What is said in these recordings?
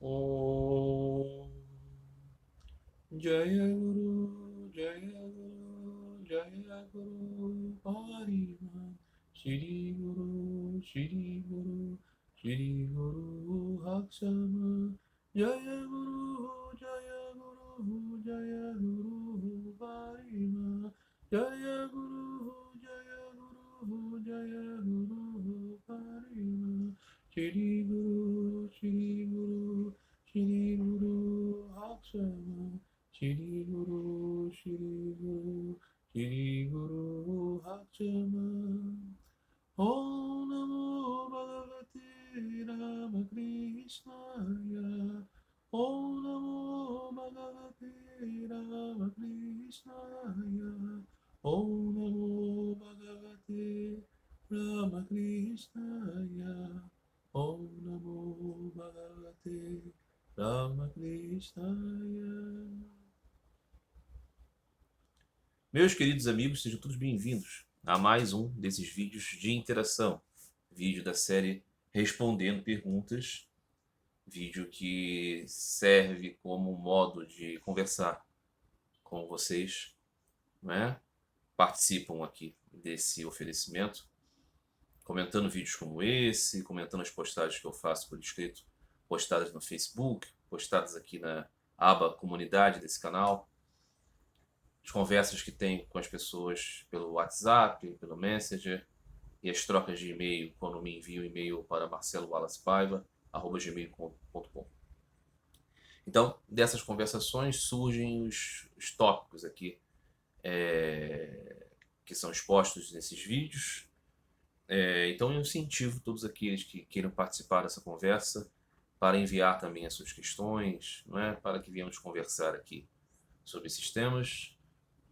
Om Jaya Guru, Jaya Guru, Jaya Guru, Parima, Shri Guru, Shri Guru, Shri Guru, Hakshama, Jaya Guru, Jaya Guru, Jaya Guru, Parima, Jaya Guru, Jaya Guru, Jaya Guru, Parima, Shri Guru, Shri Guru, Shri Guru Hakshama, Shri Guru, Shri Guru, Shri Guru Hakshama. Om Namo Bhagavate Ramakrishnaya. Om Namo Bhagavate Ramakrishnaya. Om Namo Bhagavate Ramakrishnaya. Om Namo Bhagavate Ramakrishnaya. Meus queridos amigos, sejam todos bem-vindos a mais um desses vídeos de interação. Vídeo da série Respondendo Perguntas. Vídeo que serve como modo de conversar com vocês, né? Participam aqui desse oferecimento, comentando vídeos como esse, comentando as postagens que eu faço por escrito, postadas no Facebook, postadas aqui na aba comunidade desse canal, as conversas que tem com as pessoas pelo WhatsApp, pelo Messenger, e as trocas de e-mail quando me envio e-mail para marcelowallacepaiva@gmail.com. Então, dessas conversações surgem os tópicos aqui que são expostos nesses vídeos. Então eu incentivo todos aqueles que queiram participar dessa conversa para enviar também as suas questões, não é? Para que venhamos conversar aqui sobre esses temas.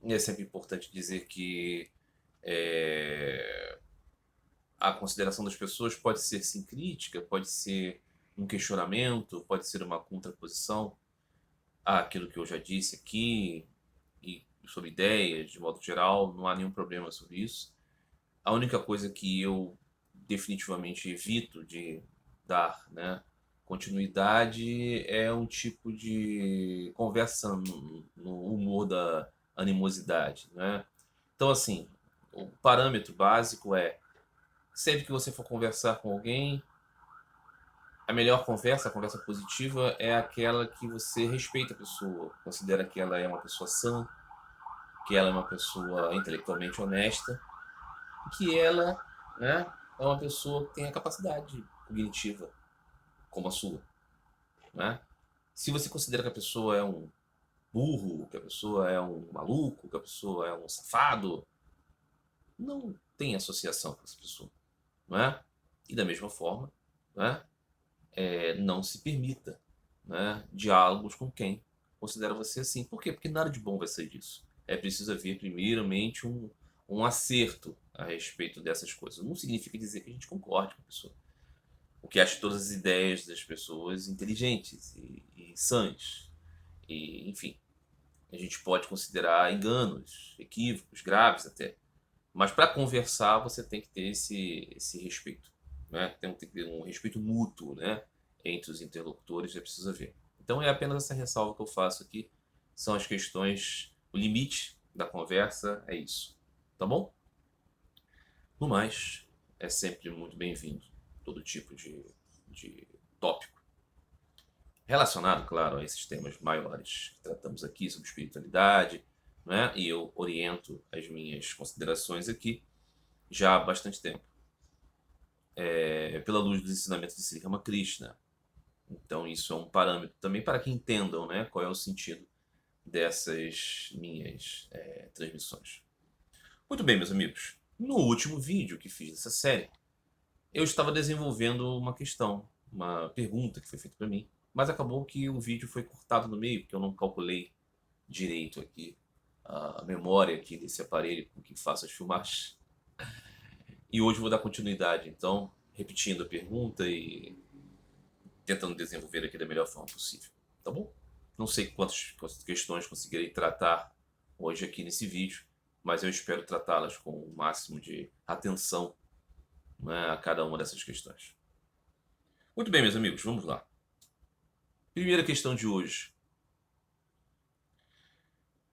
E é sempre importante dizer que a consideração das pessoas pode ser sim crítica, pode ser um questionamento, pode ser uma contraposição àquilo que eu já disse aqui, e sobre ideias, de modo geral, não há nenhum problema sobre isso. A única coisa que eu definitivamente evito de dar, né, continuidade é um tipo de conversa no humor da animosidade, né? Então, assim, o parâmetro básico é: sempre que você for conversar com alguém, a melhor conversa, a conversa positiva, é aquela que você respeita a pessoa, considera que ela é uma pessoa sã, que ela é uma pessoa intelectualmente honesta, e que ela, né, é uma pessoa que tem a capacidade cognitiva como a sua, né? Se você considera que a pessoa é um burro, que a pessoa é um maluco, que a pessoa é um safado, não tem associação com essa pessoa, não é? E da mesma forma, né, não se permita, né, diálogos com quem considera você assim. Por quê? Porque nada de bom vai sair disso. É preciso haver, primeiramente, um acerto a respeito dessas coisas. Não significa dizer que a gente concorde com a pessoa. O que acha todas as ideias das pessoas inteligentes e sãs. E, enfim, a gente pode considerar enganos, equívocos, graves até. Mas para conversar, você tem que ter esse respeito, né? Tem que ter um respeito mútuo, né, entre os interlocutores, é preciso haver. Então é apenas essa ressalva que eu faço aqui. São as questões, o limite da conversa é isso. Tá bom? No mais, é sempre muito bem-vindo todo tipo de tópico relacionado, claro, a esses temas maiores que tratamos aqui sobre espiritualidade, né? E eu oriento as minhas considerações aqui já há bastante tempo, pela luz dos ensinamentos de Sri Ramakrishna. Então isso é um parâmetro também para que entendam, né, qual é o sentido dessas minhas transmissões. Muito bem, meus amigos. No último vídeo que fiz dessa série, eu estava desenvolvendo uma questão, uma pergunta que foi feita para mim, mas acabou que o vídeo foi cortado no meio, porque eu não calculei direito aqui a memória aqui desse aparelho com que faço as filmagens. E hoje vou dar continuidade, então, repetindo a pergunta e tentando desenvolver aqui da melhor forma possível, tá bom? Não sei quantas questões conseguirei tratar hoje aqui nesse vídeo, mas eu espero tratá-las com o máximo de atenção, né, a cada uma dessas questões. Muito bem, meus amigos, vamos lá. Primeira questão de hoje.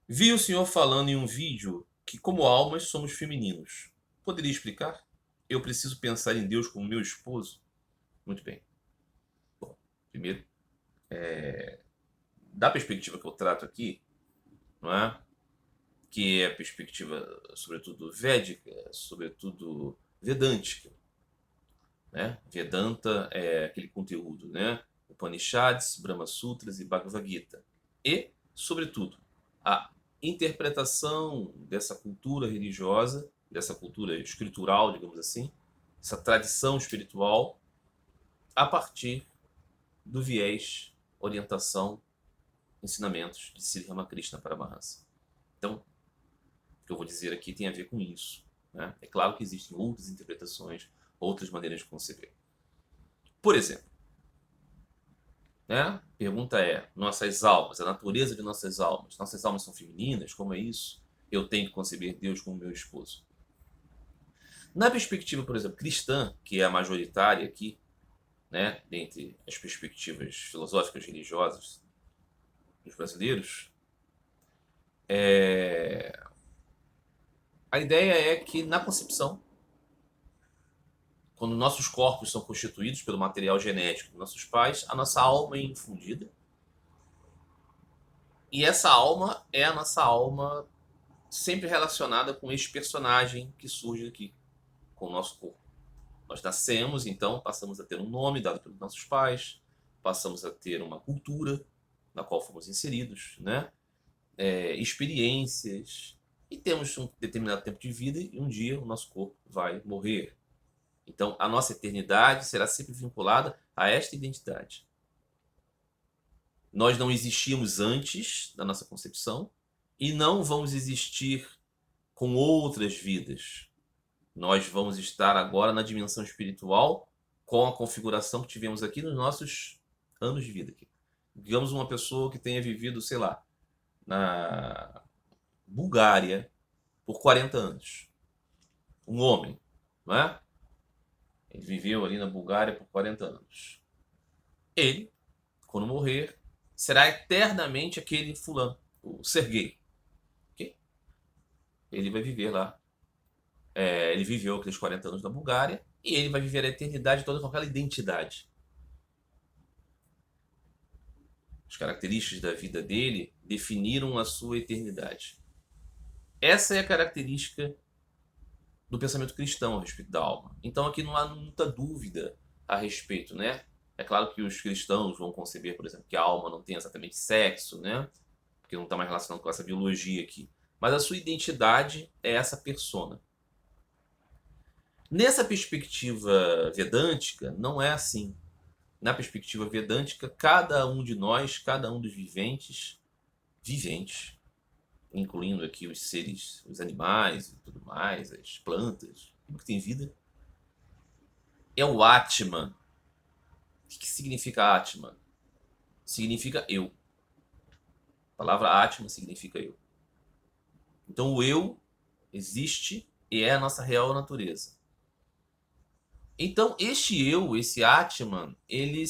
Vi o senhor falando em um vídeo que, como almas, somos femininos. Poderia explicar? Eu preciso pensar em Deus como meu esposo? Muito bem. Bom, primeiro, da perspectiva que eu trato aqui, não é? Que é a perspectiva, sobretudo, védica, sobretudo vedântica, né? Vedanta é aquele conteúdo, né? Upanishads, Brahma Sutras e Bhagavad Gita. E, sobretudo, a interpretação dessa cultura religiosa, dessa cultura escritural, digamos assim, essa tradição espiritual, a partir do viés, orientação, ensinamentos de Sri Ramakrishna Paramahansa. Então, o que eu vou dizer aqui tem a ver com isso, né? É claro que existem outras interpretações, outras maneiras de conceber. Por exemplo, né? Pergunta é: nossas almas, a natureza de nossas almas são femininas? Como é isso? Eu tenho que conceber Deus como meu esposo. Na perspectiva, por exemplo, cristã, que é a majoritária aqui, né, dentre as perspectivas filosóficas religiosas dos brasileiros, a ideia é que na concepção, quando nossos corpos são constituídos pelo material genético dos nossos pais, a nossa alma é infundida. E essa alma é a nossa alma sempre relacionada com esse personagem que surge aqui, com o nosso corpo. Nós nascemos, então, passamos a ter um nome dado pelos nossos pais, passamos a ter uma cultura na qual fomos inseridos, né? Experiências, e temos um determinado tempo de vida e um dia o nosso corpo vai morrer. Então, a nossa eternidade será sempre vinculada a esta identidade. Nós não existimos antes da nossa concepção e não vamos existir com outras vidas. Nós vamos estar agora na dimensão espiritual com a configuração que tivemos aqui nos nossos anos de vida. Digamos uma pessoa que tenha vivido, sei lá, na Bulgária por 40 anos. Um homem, não é? Ele viveu ali na Bulgária por 40 anos. Ele, quando morrer, será eternamente aquele fulano, o Serguei. Okay? Ele vai viver lá. Ele viveu aqueles 40 anos na Bulgária e ele vai viver a eternidade toda com aquela identidade. As características da vida dele definiram a sua eternidade. Essa é a característica do pensamento cristão a respeito da alma. Então aqui não há muita dúvida a respeito, né? É claro que os cristãos vão conceber, por exemplo, que a alma não tem exatamente sexo, né? Porque não está mais relacionado com essa biologia aqui. Mas a sua identidade é essa persona. Nessa perspectiva vedântica, não é assim. Na perspectiva vedântica, cada um de nós, cada um dos viventes, incluindo aqui os seres, os animais e tudo mais, as plantas, tudo que tem vida, é o Atman. O que significa Atman? Significa eu. A palavra Atman significa eu. Então o eu existe e é a nossa real natureza. Então este eu, esse Atman, ele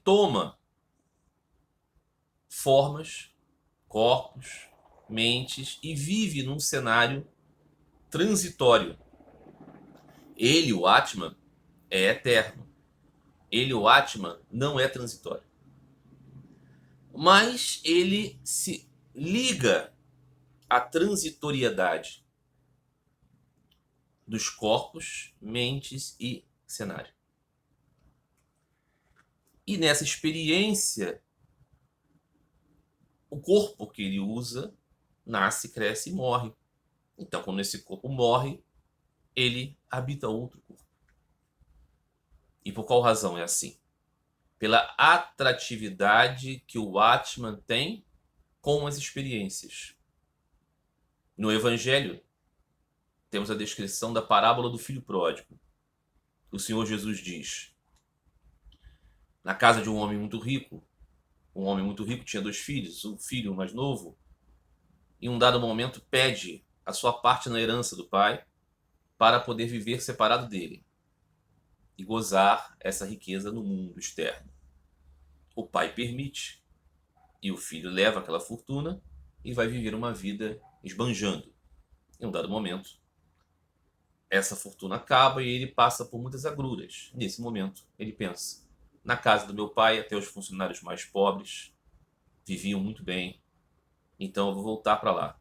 toma formas, corpos, mentes e vive num cenário transitório. Ele, o Atman, é eterno. Ele, o Atman, não é transitório. Mas ele se liga à transitoriedade dos corpos, mentes e cenário. E nessa experiência, o corpo que ele usa nasce, cresce e morre. Então, quando esse corpo morre, ele habita outro corpo. E por qual razão é assim? Pela atratividade que o Atman tem com as experiências. No Evangelho, temos a descrição da parábola do filho pródigo. O Senhor Jesus diz: na casa de um homem muito rico tinha 2 filhos. O filho mais novo, em um dado momento, pede a sua parte na herança do pai para poder viver separado dele e gozar essa riqueza no mundo externo. O pai permite e o filho leva aquela fortuna e vai viver uma vida esbanjando. Em um dado momento, essa fortuna acaba e ele passa por muitas agruras. Nesse momento, ele pensa: na casa do meu pai, até os funcionários mais pobres viviam muito bem, então eu vou voltar para lá.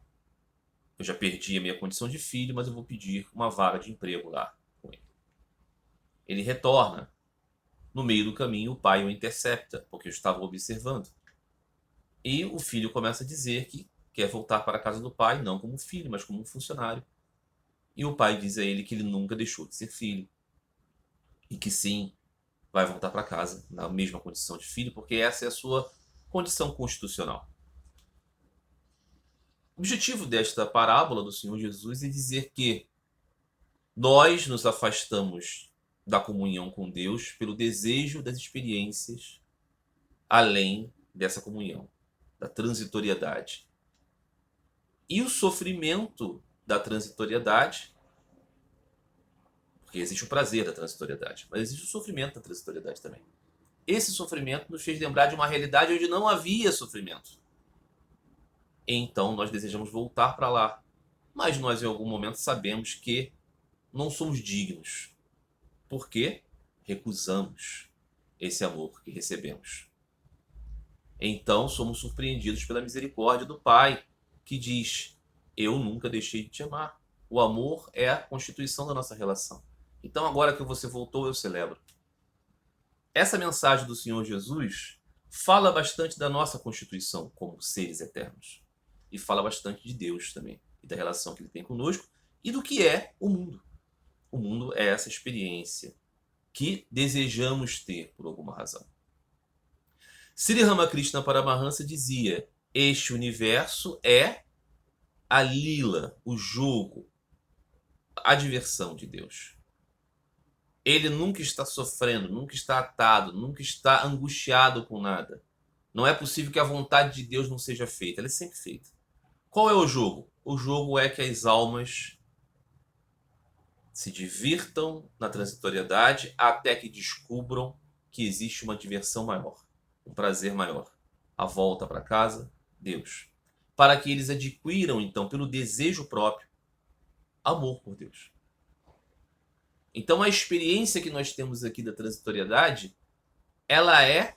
Eu já perdi a minha condição de filho, mas eu vou pedir uma vaga de emprego lá com ele. Ele retorna. No meio do caminho, o pai o intercepta, porque eu estava observando. E o filho começa a dizer que quer voltar para a casa do pai, não como filho, mas como um funcionário. E o pai diz a ele que ele nunca deixou de ser filho. E que sim, vai voltar para casa na mesma condição de filho, porque essa é a sua condição constitucional. O objetivo desta parábola do Senhor Jesus é dizer que nós nos afastamos da comunhão com Deus pelo desejo das experiências além dessa comunhão, da transitoriedade. E o sofrimento da transitoriedade, porque existe o prazer da transitoriedade, mas existe o sofrimento da transitoriedade também. Esse sofrimento nos fez lembrar de uma realidade onde não havia sofrimento. Então nós desejamos voltar para lá. Mas nós em algum momento sabemos que não somos dignos. Por quê? Recusamos esse amor que recebemos. Então somos surpreendidos pela misericórdia do Pai, que diz: eu nunca deixei de te amar. O amor é a constituição da nossa relação. Então agora que você voltou, eu celebro. Essa mensagem do Senhor Jesus fala bastante da nossa constituição como seres eternos. E fala bastante de Deus também, e da relação que ele tem conosco, e do que é o mundo. O mundo é essa experiência que desejamos ter por alguma razão. Sri Ramakrishna Paramahansa dizia: este universo é a lila, o jogo, a diversão de Deus. Ele nunca está sofrendo, nunca está atado, nunca está angustiado com nada. Não é possível que a vontade de Deus não seja feita, ela é sempre feita. Qual é o jogo? O jogo é que as almas se divirtam na transitoriedade até que descubram que existe uma diversão maior, um prazer maior. A volta para casa, Deus. Para que eles adquiram, então, pelo desejo próprio, amor por Deus. Então, a experiência que nós temos aqui da transitoriedade, ela é,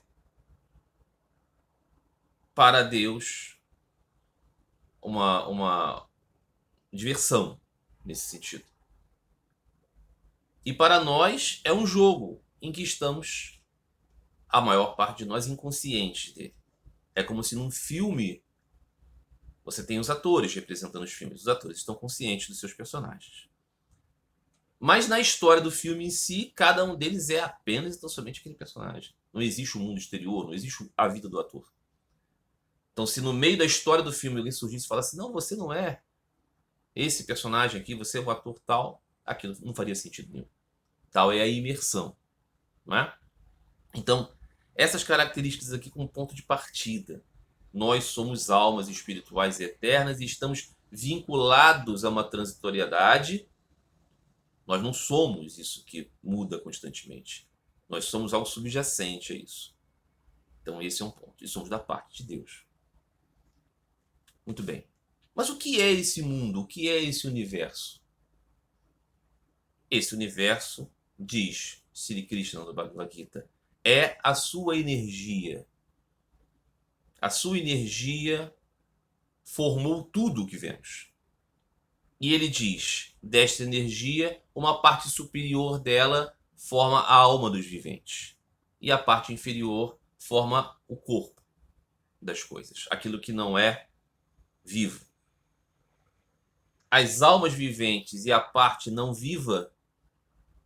para Deus, uma diversão nesse sentido. E para nós é um jogo em que estamos, a maior parte de nós, inconscientes dele. É como se num filme você tem os atores representando os filmes. Os atores estão conscientes dos seus personagens. Mas na história do filme em si, cada um deles é apenas e tão somente aquele personagem. Não existe o mundo exterior, não existe a vida do ator. Então, se no meio da história do filme alguém surgisse e falasse: não, você não é esse personagem aqui, você é o ator tal, aquilo não faria sentido nenhum. Tal é a imersão, não é? Então, essas características aqui como ponto de partida. Nós somos almas espirituais eternas e estamos vinculados a uma transitoriedade. Nós não somos isso que muda constantemente. Nós somos algo subjacente a isso. Então esse é um ponto. E somos da parte de Deus. Muito bem. Mas o que é esse mundo? O que é esse universo? Esse universo, diz Sri Krishna no Bhagavad Gita, é a sua energia. A sua energia formou tudo o que vemos. E ele diz, desta energia, uma parte superior dela forma a alma dos viventes. E a parte inferior forma o corpo das coisas, aquilo que não é vivo. As almas viventes e a parte não viva,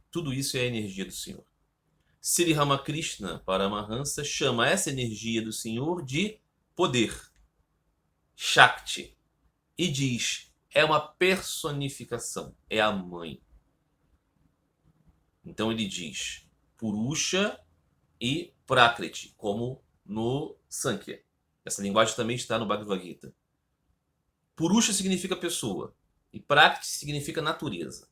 tudo isso é a energia do Senhor. Sri Ramakrishna Paramahansa chama essa energia do Senhor de poder, Shakti, e diz: é uma personificação, é a mãe. Então ele diz Purusha e Prakriti, como no Sankhya. Essa linguagem também está no Bhagavad Gita. Purusha significa pessoa e Prakriti significa natureza.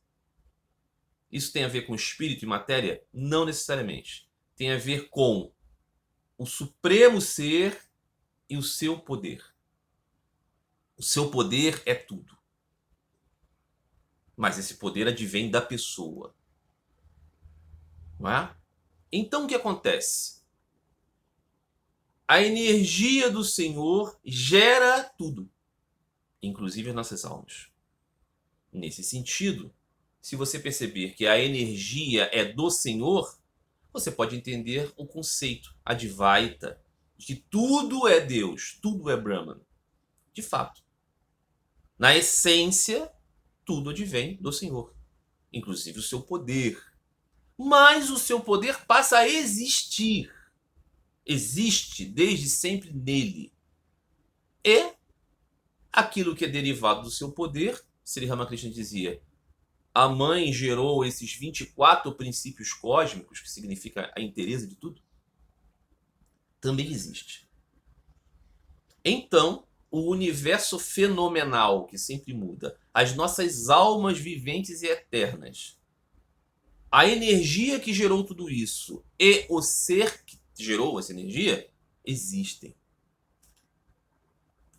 Isso tem a ver com espírito e matéria? Não necessariamente. Tem a ver com o supremo ser e o seu poder. O seu poder é tudo. Mas esse poder advém da pessoa. Não é? Então o que acontece? A energia do Senhor gera tudo, inclusive as nossas almas. Nesse sentido, se você perceber que a energia é do Senhor, você pode entender o conceito Advaita, de que tudo é Deus, tudo é Brahman. De fato, na essência, tudo advém do Senhor, inclusive o seu poder. Mas o seu poder passa a existir. Existe desde sempre nele. E aquilo que é derivado do seu poder, Sri Ramakrishna dizia, a mãe gerou esses 24 princípios cósmicos, que significa a inteireza de tudo, também existe. Então, o universo fenomenal, que sempre muda, as nossas almas viventes e eternas, a energia que gerou tudo isso e o ser que gerou essa energia, existem.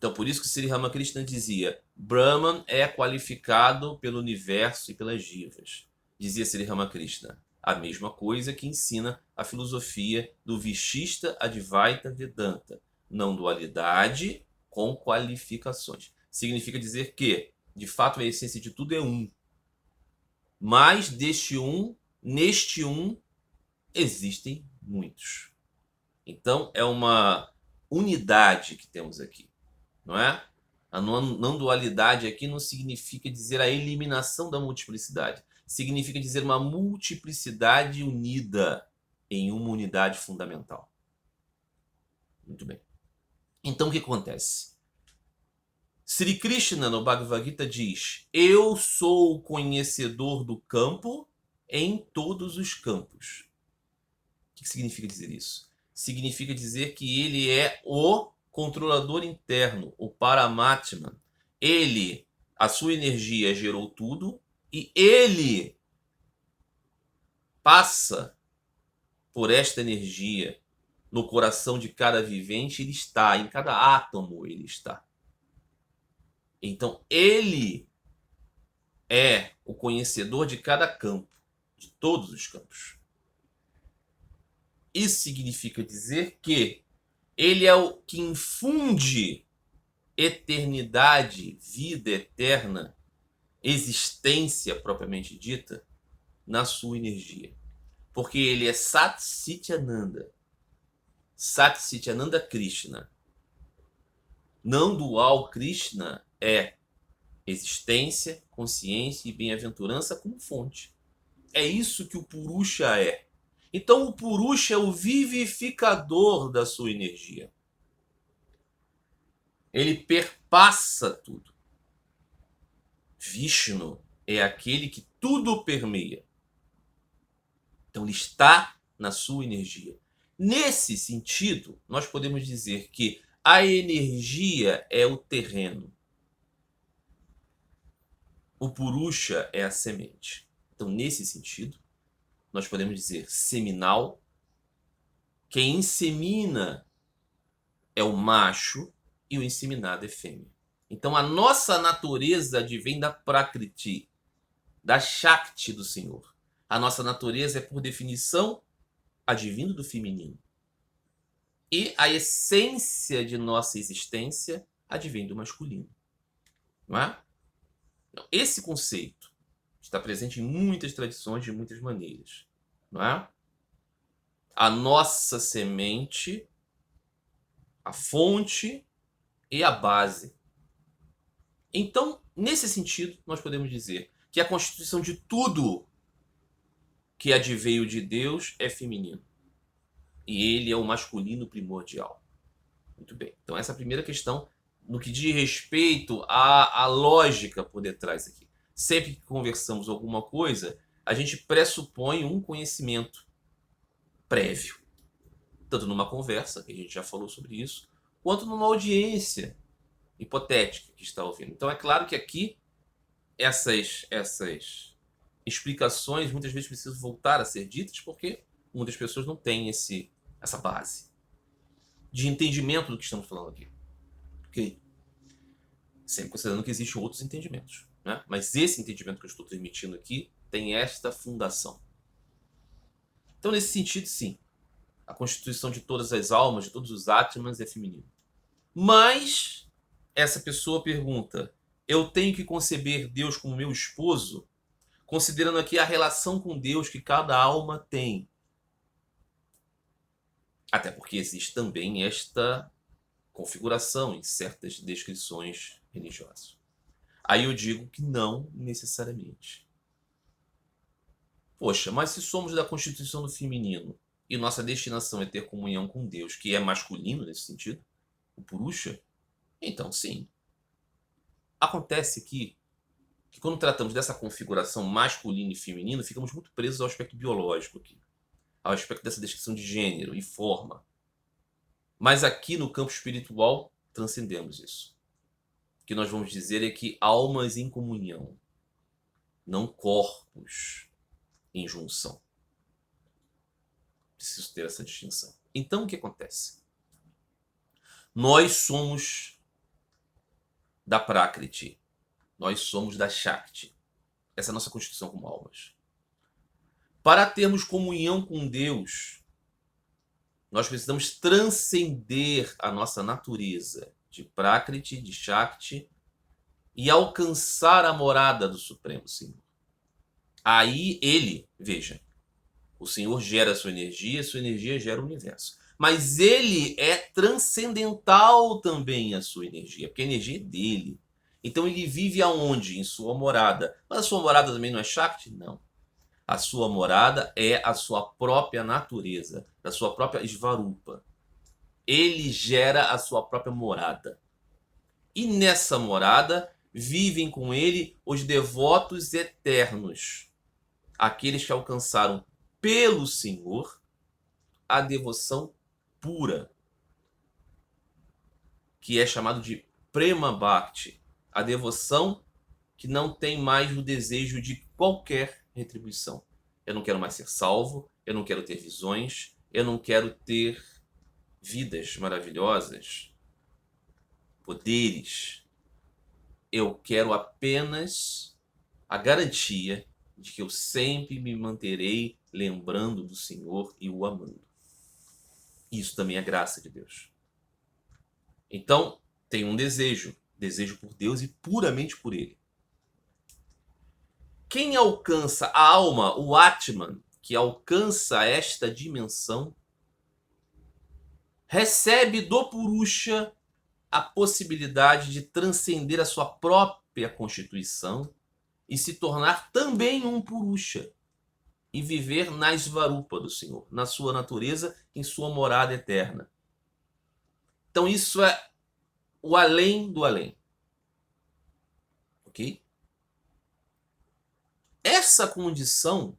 Então, por isso que Sri Ramakrishna dizia, Brahman é qualificado pelo universo e pelas jivas. Dizia Sri Ramakrishna, a mesma coisa que ensina a filosofia do Vishishta Advaita Vedanta. Não dualidade com qualificações. Significa dizer que, de fato, a essência de tudo é um. Mas deste um, neste um, existem muitos. Então, é uma unidade que temos aqui. Não é? A não dualidade aqui não significa dizer a eliminação da multiplicidade. Significa dizer uma multiplicidade unida em uma unidade fundamental. Muito bem. Então o que acontece? Sri Krishna no Bhagavad Gita diz: eu sou o conhecedor do campo em todos os campos. O que significa dizer isso? Significa dizer que ele é o controlador interno, o Paramatma. Ele, a sua energia gerou tudo e ele passa por esta energia no coração de cada vivente, ele está, em cada átomo ele está. Então, ele é o conhecedor de cada campo, de todos os campos. Isso significa dizer que ele é o que infunde eternidade, vida eterna, existência propriamente dita, na sua energia. Porque ele é Sat Chit Ananda. Sat Chit Ananda Krishna. Não dual Krishna é existência, consciência e bem-aventurança como fonte. É isso que o Purusha é. Então o Purusha é o vivificador da sua energia. Ele perpassa tudo. Vishnu é aquele que tudo permeia. Então ele está na sua energia. Nesse sentido, nós podemos dizer que a energia é o terreno. O Purusha é a semente. Então, nesse sentido, nós podemos dizer seminal. Quem insemina é o macho e o inseminado é fêmea. Então, a nossa natureza advém da Prakriti, da Shakti do Senhor. A nossa natureza é, por definição, advindo do feminino. E a essência de nossa existência advém do masculino. Não é? Então, esse conceito está presente em muitas tradições de muitas maneiras. Não é? A nossa semente, a fonte e a base. Então, nesse sentido, nós podemos dizer que a constituição de tudo que adveio de Deus é feminino. E ele é o masculino primordial. Muito bem. Então, essa é a primeira questão no que diz respeito à lógica por detrás aqui. Sempre que conversamos alguma coisa, a gente pressupõe um conhecimento prévio. Tanto numa conversa, que a gente já falou sobre isso, quanto numa audiência hipotética que está ouvindo. Então, é claro que aqui essas explicações muitas vezes precisam voltar a ser ditas porque muitas pessoas não têm essa base. de entendimento do que estamos falando aqui. Ok? Sempre considerando que existem outros entendimentos, né? Mas esse entendimento que eu estou transmitindo aqui tem esta fundação. Então, nesse sentido, sim, a constituição de todas as almas, de todos os átomos é feminino. Mas essa pessoa pergunta: eu tenho que conceber Deus como meu esposo? Considerando aqui a relação com Deus que cada alma tem. Até porque existe também esta configuração em certas descrições religiosas. Aí eu digo que não necessariamente. Poxa, mas se somos da constituição do feminino e nossa destinação é ter comunhão com Deus, que é masculino nesse sentido, o Purusha, então sim. Acontece que quando tratamos dessa configuração masculino e feminino, ficamos muito presos ao aspecto biológico aqui, ao aspecto dessa descrição de gênero e forma. Mas aqui no campo espiritual, transcendemos isso. O que nós vamos dizer é que almas em comunhão, não corpos em junção. Preciso ter essa distinção. Então, o que acontece? Nós somos da Prakriti. Nós somos da Shakti. Essa é a nossa constituição como almas. Para termos comunhão com Deus, nós precisamos transcender a nossa natureza de Prakriti, de Shakti, e alcançar a morada do Supremo Senhor. Aí ele, veja, o Senhor gera a sua energia gera o universo. Mas ele é transcendental também a sua energia, porque a energia é dele. Então ele vive aonde? Em sua morada. Mas a sua morada também não é Shakti? Não. A sua morada é a sua própria natureza, da sua própria Svarupa. Ele gera a sua própria morada. E nessa morada vivem com ele os devotos eternos, aqueles que alcançaram pelo Senhor a devoção pura, que é chamado de Prema Bhakti, a devoção que não tem mais o desejo de qualquer retribuição. Eu não quero mais ser salvo, eu não quero ter visões, eu não quero ter vidas maravilhosas, poderes. Eu quero apenas a garantia de que eu sempre me manterei lembrando do Senhor e o amando. Isso também é graça de Deus. Então, tem um desejo por Deus e puramente por Ele. Quem alcança a alma, o Atman, que alcança esta dimensão, recebe do Purusha a possibilidade de transcender a sua própria constituição e se tornar também um Purusha e viver na Svarupa do Senhor, na sua natureza, em sua morada eterna. Então isso é o além do além. Ok? Essa condição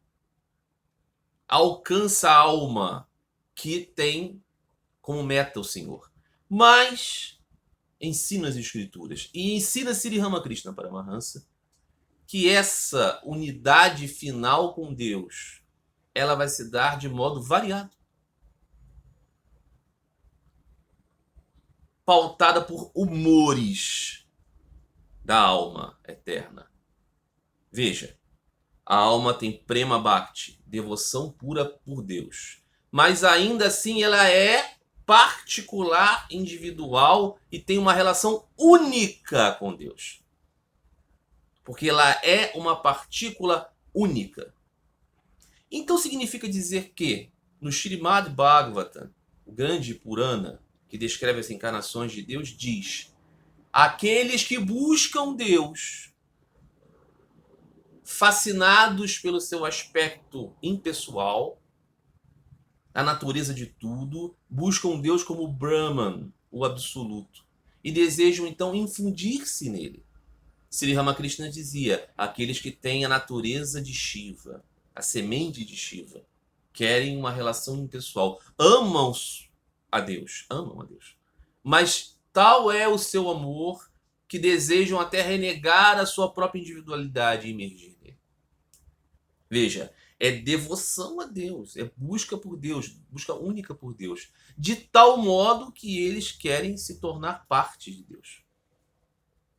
alcança a alma que tem como meta o Senhor. Mas ensina as Escrituras e ensina Sri Ramakrishna Paramahansa que essa unidade final com Deus, ela vai se dar de modo variado, pautada por humores da alma eterna. Veja, a alma tem Prema Bhakti, devoção pura por Deus, mas ainda assim ela é particular, individual e tem uma relação única com Deus. Porque ela é uma partícula única. Então significa dizer que no Srimad Bhagavatam, o grande Purana, que descreve as encarnações de Deus, diz: aqueles que buscam Deus, fascinados pelo seu aspecto impessoal, a natureza de tudo, buscam Deus como Brahman, o absoluto, e desejam então infundir-se nele. Sri Ramakrishna dizia: aqueles que têm a natureza de Shiva, a semente de Shiva, querem uma relação impessoal, amam a Deus, mas tal é o seu amor que desejam até renegar a sua própria individualidade e emergir nele. Veja, É devoção a Deus, é busca por Deus, busca única por Deus, de tal modo que eles querem se tornar parte de Deus.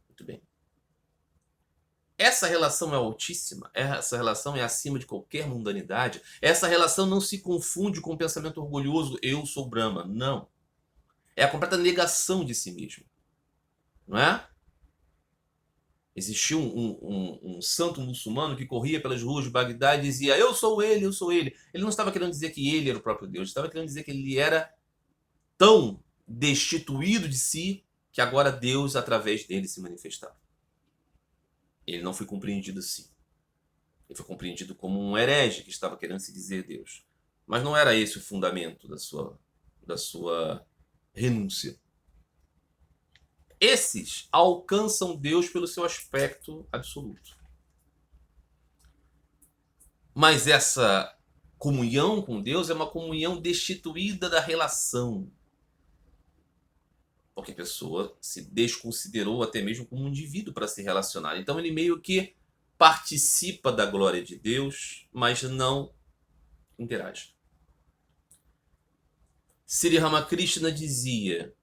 Muito bem. Essa relação é altíssima, essa relação é acima de qualquer mundanidade, essa relação não se confunde com o pensamento orgulhoso, eu sou Brahma. Não. É a completa negação de si mesmo. Não é? Existia um santo muçulmano que corria pelas ruas de Bagdá e dizia: eu sou ele, eu sou ele. Ele não estava querendo dizer que ele era o próprio Deus, estava querendo dizer que ele era tão destituído de si que agora Deus, através dele, se manifestava. Ele não foi compreendido assim. Ele foi compreendido como um herege que estava querendo se dizer Deus. Mas não era esse o fundamento da sua renúncia. Esses alcançam Deus pelo seu aspecto absoluto. Mas essa comunhão com Deus é uma comunhão destituída da relação. Porque a pessoa se desconsiderou até mesmo como um indivíduo para se relacionar. Então ele meio que participa da glória de Deus, mas não interage. Sri Ramakrishna dizia: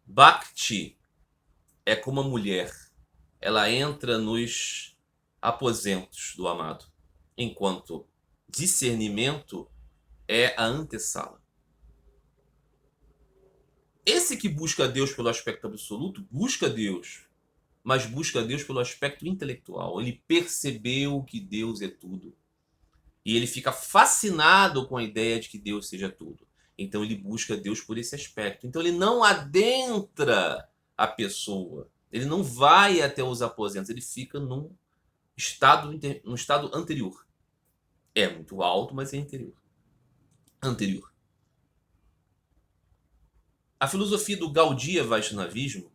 Bhakti é como a mulher. Ela entra nos aposentos do amado, enquanto discernimento é a antessala. Esse que busca Deus pelo aspecto absoluto, busca Deus, mas busca Deus pelo aspecto intelectual. Ele percebeu que Deus é tudo. E ele fica fascinado com a ideia de que Deus seja tudo. Então ele busca Deus por esse aspecto. Então ele não adentra a pessoa. Ele não vai até os aposentos. Ele fica num estado anterior. É muito alto, mas é anterior. A filosofia do Gaudiya Vaishnavismo,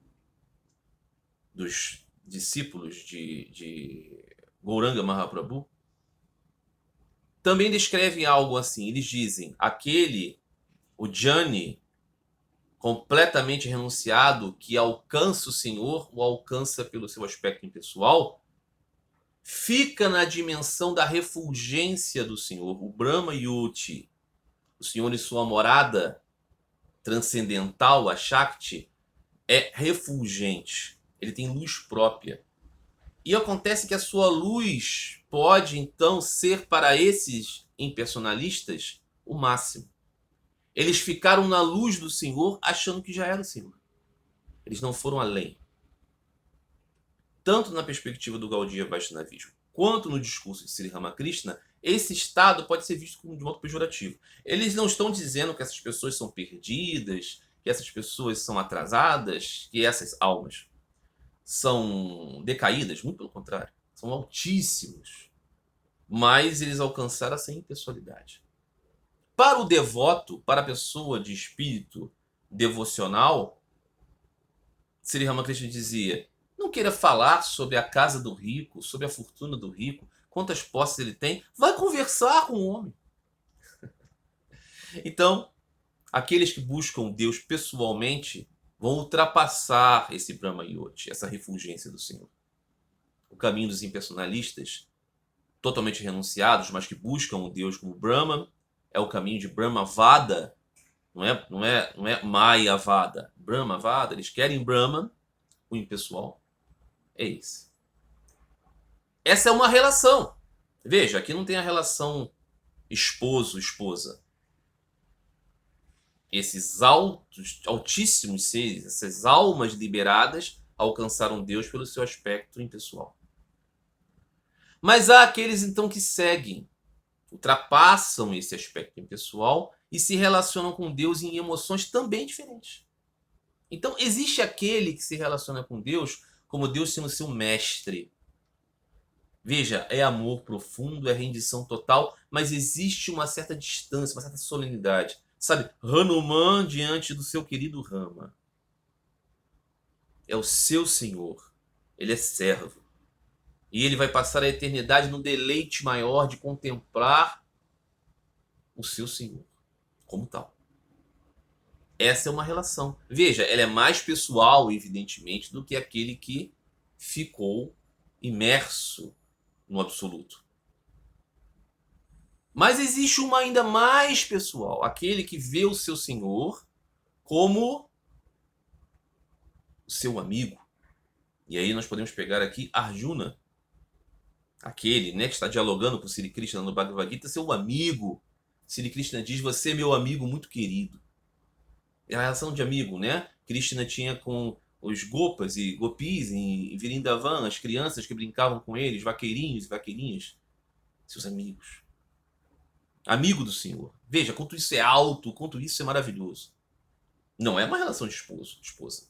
dos discípulos de Gauranga Mahaprabhu, também descreve algo assim. Eles dizem: o Jnani, completamente renunciado, que alcança o Senhor, o alcança pelo seu aspecto impessoal, fica na dimensão da refulgência do Senhor. O Brahma Yuti, o Senhor e sua morada transcendental, a Shakti, é refulgente. Ele tem luz própria. E acontece que a sua luz pode, então, ser para esses impersonalistas o máximo. Eles ficaram na luz do Senhor achando que já era o Senhor. Eles não foram além. Tanto na perspectiva do Gaudiya Vaishnavismo, quanto no discurso de Sri Ramakrishna, esse estado pode ser visto como de modo pejorativo. Eles não estão dizendo que essas pessoas são perdidas, que essas pessoas são atrasadas, que essas almas são decaídas, muito pelo contrário, são altíssimos. Mas eles alcançaram essa impessoalidade. Para o devoto, para a pessoa de espírito devocional, Sri Ramakrishna dizia: não queira falar sobre a casa do rico, sobre a fortuna do rico, quantas posses ele tem, vai conversar com o homem. Então, aqueles que buscam Deus pessoalmente vão ultrapassar esse Brahma Yoti, essa refulgência do Senhor. O caminho dos impersonalistas, totalmente renunciados, mas que buscam o Deus como Brahma, é o caminho de Brahmavada, não é Mayavada. Brahmavada, eles querem Brahman, o impessoal, é esse. Essa é uma relação. Veja, aqui não tem a relação esposo-esposa. Esses altíssimos seres, essas almas liberadas, alcançaram Deus pelo seu aspecto impessoal. Mas há aqueles, então, que seguem, ultrapassam esse aspecto impessoal e se relacionam com Deus em emoções também diferentes. Então, existe aquele que se relaciona com Deus como Deus sendo seu mestre. Veja, é amor profundo, é rendição total, mas existe uma certa distância, uma certa solenidade. Sabe, Hanuman diante do seu querido Rama. É o seu Senhor. Ele é servo. E ele vai passar a eternidade no deleite maior de contemplar o seu Senhor como tal. Essa é uma relação. Veja, ela é mais pessoal, evidentemente, do que aquele que ficou imerso no absoluto. Mas existe uma ainda mais pessoal, aquele que vê o seu Senhor como o seu amigo. E aí nós podemos pegar aqui Arjuna, aquele, né, que está dialogando com Sri Krishna no Bhagavad Gita, seu amigo. Sri Krishna diz: você é meu amigo muito querido. É a relação de amigo, né? Krishna tinha com os gopas e gopis em Vrindavan, as crianças que brincavam com eles, vaqueirinhos e vaqueirinhas, seus amigos. Amigo do Senhor. Veja, quanto isso é alto, quanto isso é maravilhoso. Não é uma relação de esposo, de esposa.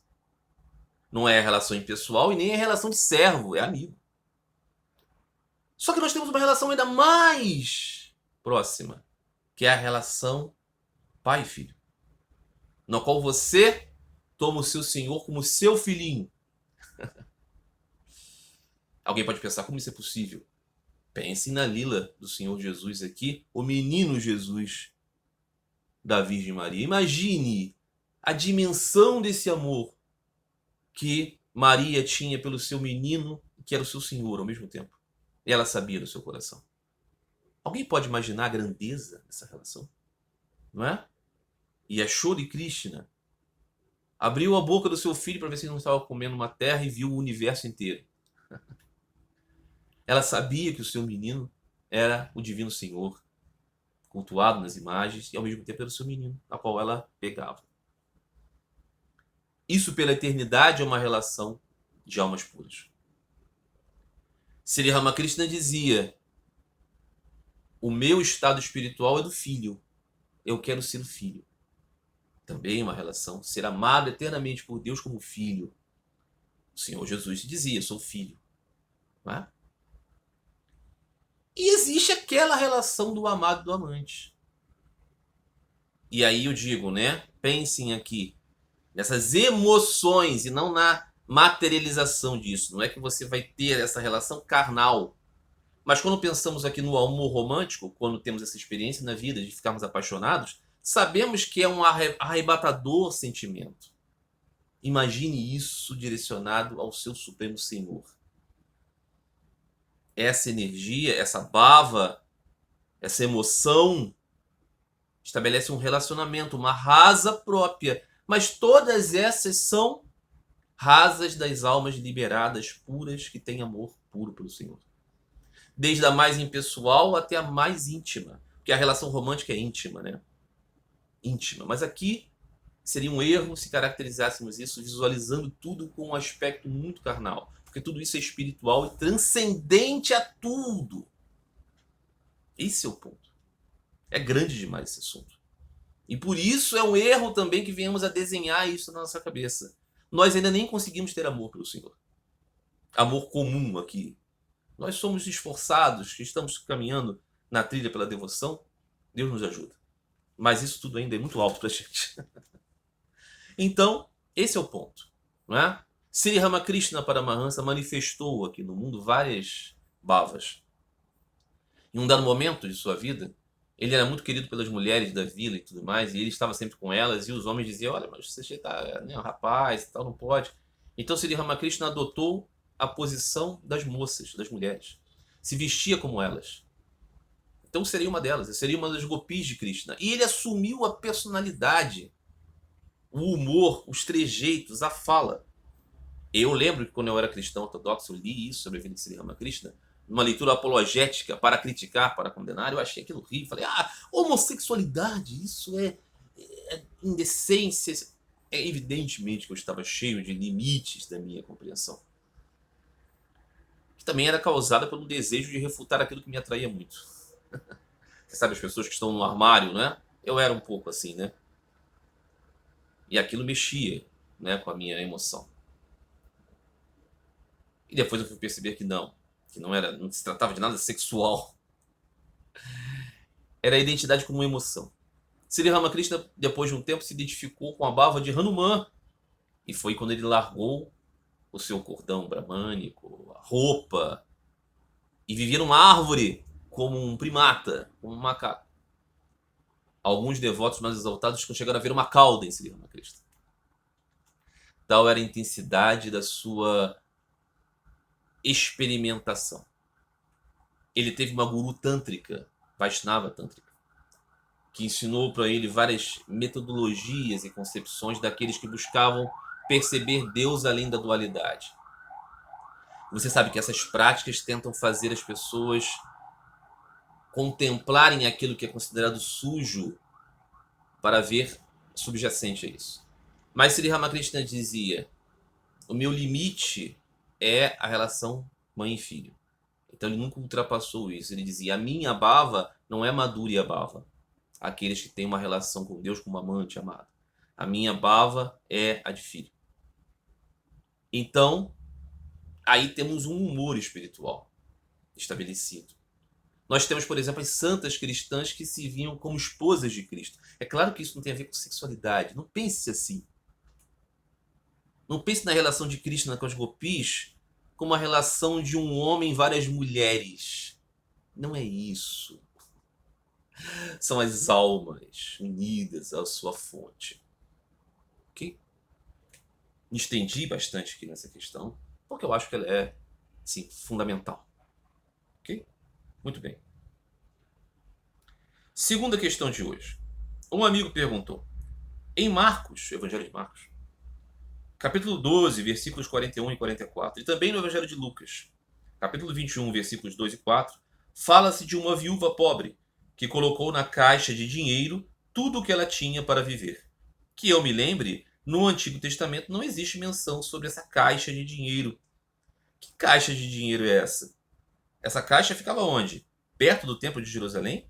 Não é relação impessoal e nem é relação de servo, é amigo. Só que nós temos uma relação ainda mais próxima, que é a relação pai e filho, na qual você toma o seu Senhor como seu filhinho. Alguém pode pensar, como isso é possível? Pensem na lila do Senhor Jesus aqui, o menino Jesus da Virgem Maria. Imagine a dimensão desse amor que Maria tinha pelo seu menino, que era o seu Senhor ao mesmo tempo. E ela sabia do seu coração. Alguém pode imaginar a grandeza dessa relação? Não é? E a Shri Krishna abriu a boca do seu filho para ver se ele não estava comendo uma terra e viu o universo inteiro. Ela sabia que o seu menino era o Divino Senhor, cultuado nas imagens, e ao mesmo tempo era o seu menino, a qual ela pegava. Isso pela eternidade é uma relação de almas puras. Sri Ramakrishna dizia: o meu estado espiritual é do filho, eu quero ser o filho. Também uma relação, ser amado eternamente por Deus como filho. O Senhor Jesus dizia: sou filho. Não é? E existe aquela relação do amado e do amante. E aí eu digo, né? Pensem aqui nessas emoções e não na materialização disso. Não é que você vai ter essa relação carnal. Mas quando pensamos aqui no amor romântico, quando temos essa experiência na vida de ficarmos apaixonados, sabemos que é um arrebatador sentimento. Imagine isso direcionado ao seu Supremo Senhor. Essa energia, essa bava, essa emoção estabelece um relacionamento, uma rasa própria. Mas todas essas são rasas das almas liberadas, puras, que têm amor puro pelo Senhor. Desde a mais impessoal até a mais íntima. Porque a relação romântica é íntima, né? Íntima. Mas aqui seria um erro se caracterizássemos isso visualizando tudo com um aspecto muito carnal. Porque tudo isso é espiritual e transcendente a tudo. Esse é o ponto. É grande demais esse assunto. E por isso é um erro também que venhamos a desenhar isso na nossa cabeça. Nós ainda nem conseguimos ter amor pelo Senhor. Amor comum aqui. Nós somos esforçados, que estamos caminhando na trilha pela devoção. Deus nos ajuda. Mas isso tudo ainda é muito alto para a gente. Então, esse é o ponto. Não é? Sri Ramakrishna Paramahansa manifestou aqui no mundo várias bhavas. Em um dado momento de sua vida, ele era muito querido pelas mulheres da vila e tudo mais, e ele estava sempre com elas, e os homens diziam: olha, mas você está, né, um rapaz e tal, não pode. Então Sri Ramakrishna adotou a posição das moças, das mulheres. Se vestia como elas. Então seria uma delas, eu seria uma das gopis de Krishna. E ele assumiu a personalidade, o humor, os trejeitos, a fala. Eu lembro que quando eu era cristão ortodoxo, eu li isso sobre a vida de Sri Ramakrishna, numa leitura apologética para criticar, para condenar. Eu achei aquilo horrível. Falei: homossexualidade, isso é indecência. É evidentemente que eu estava cheio de limites da minha compreensão, que também era causada pelo desejo de refutar aquilo que me atraía muito. Você sabe, as pessoas que estão no armário, né? Eu era um pouco assim, né? E aquilo mexia, né, com a minha emoção. E depois eu fui perceber que não se tratava de nada sexual. Era a identidade como uma emoção. Sri Ramakrishna, depois de um tempo, se identificou com a bhava de Hanuman. E foi quando ele largou o seu cordão bramânico, a roupa, e vivia numa árvore como um primata, como um macaco. Alguns devotos mais exaltados chegaram a ver uma cauda em Sri Ramakrishna. Tal era a intensidade da sua experimentação. Ele teve uma guru tântrica Vaishnava Tântrica, que ensinou para ele várias metodologias e concepções daqueles que buscavam perceber Deus além da dualidade. Você sabe que essas práticas tentam fazer as pessoas contemplarem aquilo que é considerado sujo para ver subjacente a isso. Mas Sri Ramakrishna dizia: o meu limite é a relação mãe e filho. Então ele nunca ultrapassou isso. Ele dizia: a minha bhava não é Madhurya bhava, aqueles que têm uma relação com Deus como amante amado. A minha bhava é a de filho. Então, aí temos um humor espiritual estabelecido. Nós temos, por exemplo, as santas cristãs que se viam como esposas de Cristo. É claro que isso não tem a ver com sexualidade. Não pense assim. Não pense na relação de Krishna com as gopis como a relação de um homem e várias mulheres. Não é isso. São as almas unidas à sua fonte. Ok? Me estendi bastante aqui nessa questão, porque eu acho que ela é, sim, fundamental. Ok? Muito bem. Segunda questão de hoje. Um amigo perguntou: em Marcos, Evangelho de Marcos, capítulo 12, versículos 41 e 44, e também no Evangelho de Lucas, capítulo 21, versículos 2 e 4, fala-se de uma viúva pobre que colocou na caixa de dinheiro tudo o que ela tinha para viver. Que eu me lembre, no Antigo Testamento não existe menção sobre essa caixa de dinheiro. Que caixa de dinheiro é essa? Essa caixa ficava onde? Perto do Templo de Jerusalém?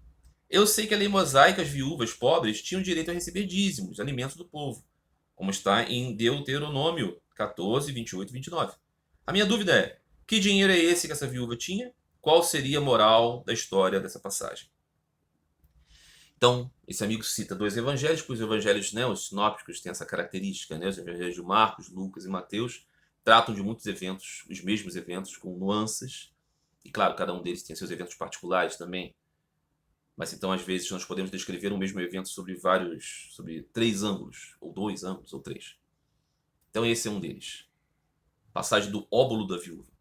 Eu sei que a lei mosaica, as viúvas pobres tinham direito a receber dízimos, alimentos do povo, como está em Deuteronômio 14, 28 e 29. A minha dúvida é: que dinheiro é esse que essa viúva tinha? Qual seria a moral da história dessa passagem? Então, esse amigo cita dois evangelhos, pois os evangelhos, né, os sinópticos, têm essa característica, né, os evangelhos de Marcos, Lucas e Mateus tratam de muitos eventos, os mesmos eventos, com nuances, e claro, cada um deles tem seus eventos particulares também, mas então às vezes nós podemos descrever o mesmo evento sobre três ângulos, ou dois ângulos, ou três. Então esse é um deles. Passagem do óbolo da viúva.